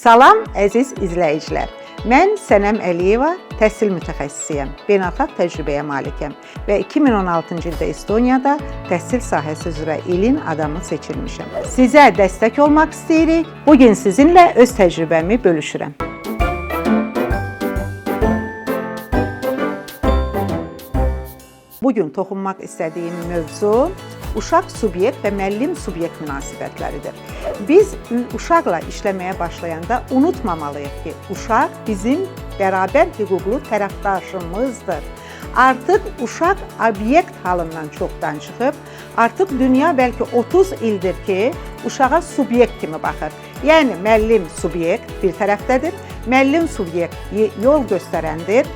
Salam əziz izləyicilər. Mən Sənəm Əliyeva, təhsil mütəxəssisiyəm, beynəlxalq təcrübəyə malikəm və 2016-cı ildə Estoniyada təhsil sahəsi üzrə ilin adamı seçilmişəm. Sizə dəstək olmaq istəyirik. Bugün sizinlə öz təcrübəmi bölüşürəm. Bugün toxunmaq istədiyim mövzu uşaq subyekt və müəllim subyekt münasibətləridir. Biz uşaqla işləməyə başlayanda unutmamalıyıq ki, uşaq bizim bərabər hüquqlu tərəfdaşımızdır. Artıq uşaq obyekt halından çoxdan çıxıb, artıq dünya bəlkə 30 ildir ki, uşağa subyekt kimi baxır. Yəni, müəllim subyekt bir tərəfdədir, müəllim subyekt yol göstərəndir,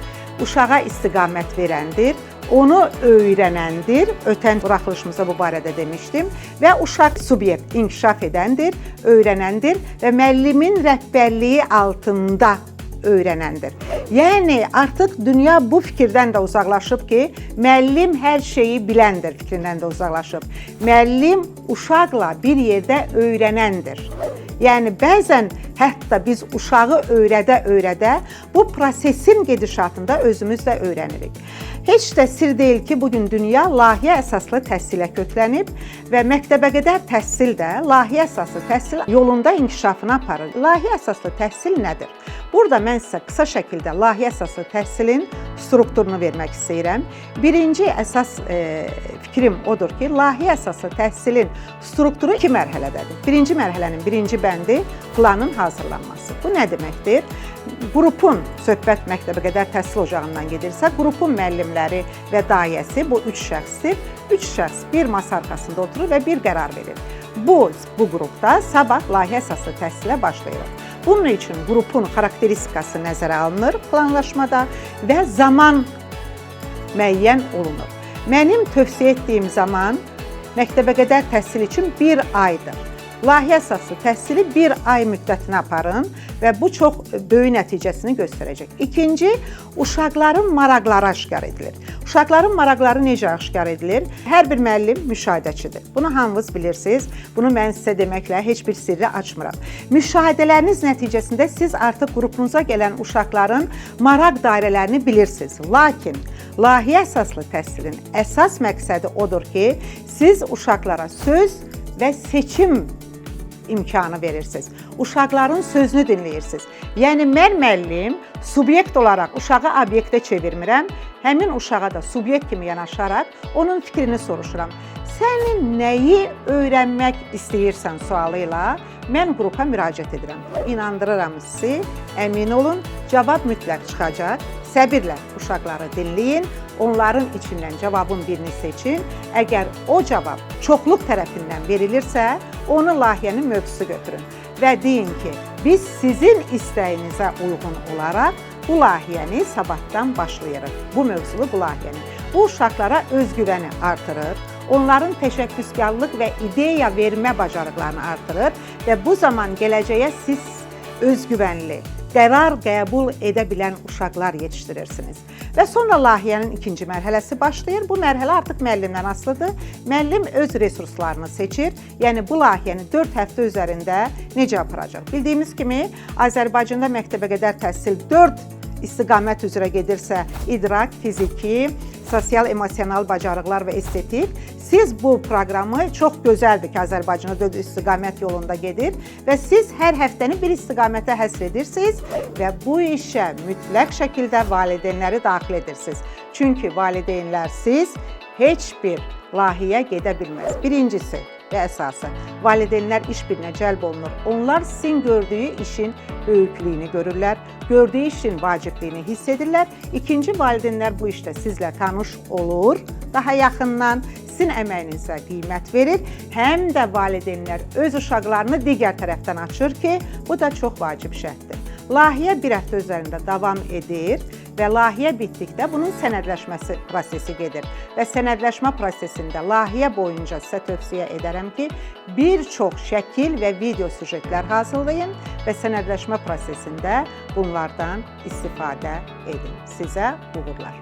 uşağa istiqamət verəndir, onu öyrənəndir, ötən buraxılışımızda bu barədə demişdim və uşaq subyekt inkişaf edəndir, öyrənəndir və müəllimin rəhbərliyi altında öyrənəndir. Yəni, artıq dünya bu fikirdən də uzaqlaşıb ki, müəllim hər şeyi biləndir fikrindən də uzaqlaşıb. Müəllim uşaqla bir yerdə öyrənəndir. Yəni, bəzən hətta biz uşağı öyrədə-öyrədə bu prosesin gedişatında özümüz də öyrənirik. Heç də sir deyil ki, bugün dünya layihə əsaslı təhsilə köklənib və məktəbəqədər təhsil də layihə əsaslı təhsil yolunda inkişafını aparır. Layihə əsaslı təhsil nədir? Burada mən sizə qısa şəkildə layihə əsaslı təhsilin strukturunu vermək istəyirəm. Birinci əsas fikrim odur ki, layihə əsaslı təhsilin strukturu 2 mərhələdədir. Birinci mərhələnin birinci bəndi planın hazırlanması. Bu nə deməkdir? Qrupun, söhbət məktəbəqədər təhsil ocağından gedirsə, qrupun müəllimləri və dayəsi bu 3 şəxsdir. 3 şəxs bir masa arxasında oturur və bir qərar verir. Bu qrupda sabah layihə əsaslı təhsilə başlayırıq. Bunun üçün qrupun xarakteristikası nəzərə alınır planlaşmada və zaman müəyyən olunur. Mənim tövsiyə etdiyim zaman məktəbəqədər təhsil üçün 1 aydır. Layihə əsaslı təhsili 1 ay müddətinə aparın və bu çox böyük nəticəsini göstərəcək. İkinci, uşaqların maraqları aşkar edilir. Uşaqların maraqları necə aşkar edilir? Hər bir müəllim müşahidəçidir. Bunu hamınız bilirsiniz. Bunu mən sizə deməklə heç bir sirri açmıram. Müşahidələriniz nəticəsində siz artıq qrupunuza gələn uşaqların maraq dairələrini bilirsiniz. Lakin layihə əsaslı təhsilin əsas məqsədi odur ki, siz uşaqlara söz və seçim imkanı verirsiniz. Uşaqların sözünü dinləyirsiniz. Yəni, mən müəllim subyekt olaraq uşağı obyektə çevirmirəm, həmin uşağa da subyekt kimi yanaşaraq onun fikrini soruşuram. Sənin nəyi öyrənmək istəyirsən sualı ilə mən qrupa müraciət edirəm. İnandırıram sizi, əmin olun, cavab mütləq çıxacaq. Səbirlə uşaqları dinləyin, onların içindən cavabın birini seçin. Əgər o cavab çoxluq tərəfindən verilirsə, onu layihənin mövzusu götürün və deyin ki, biz sizin istəyinizə uyğun olaraq bu layihəni sabahdan başlayırıq. Bu mövzulu bu layihəni. Bu uşaqlara özgüvəni artırır, onların təşəkküskarlıq və ideya vermə bacarıqlarını artırır və bu zaman gələcəyə siz özgüvənli, qərar qəbul edə bilən uşaqlar yetişdirirsiniz. Və sonra layihənin ikinci mərhələsi başlayır. Bu mərhələ artıq müəllimdən asılıdır. Müəllim öz resurslarını seçir. Yəni, bu layihəni 4 həftə üzərində necə aparacaq? Bildiyimiz kimi, Azərbaycanda məktəbəqədər təhsil 4 istiqamət üzrə gedirsə, idrak, fiziki, sosial-emosional bacarıqlar və estetik. Siz bu proqramı çox gözəldir ki, Azərbaycanda 4 istiqamət yolunda gedir və siz hər həftəni bir istiqamətə həsr edirsiniz və bu işə mütləq şəkildə valideynləri daxil edirsiniz. Çünki valideynlərsiz heç bir layihəyə gedə bilməz. Birincisi və əsası, valideynlər iş birinə cəlb olunur. Onlar sizin gördüyü işin böyüklüyünü görürlər, gördüyü işin vacibliyini hiss edirlər. İkinci, valideynlər bu işlə sizlə tanış olur, daha yaxından sizin əməyinizə qiymət verir. Həm də valideynlər öz uşaqlarını digər tərəfdən açır ki, bu da çox vacib şərtdir. Layihə 1 həftə üzərində davam edir və layihə bitdikdə bunun sənədləşməsi prosesi gedir. Və sənədləşmə prosesində layihə boyunca sizə tövsiyə edərəm ki, bir çox şəkil və video süjetlər hazırlayın və sənədləşmə prosesində bunlardan istifadə edin. Sizə uğurlar.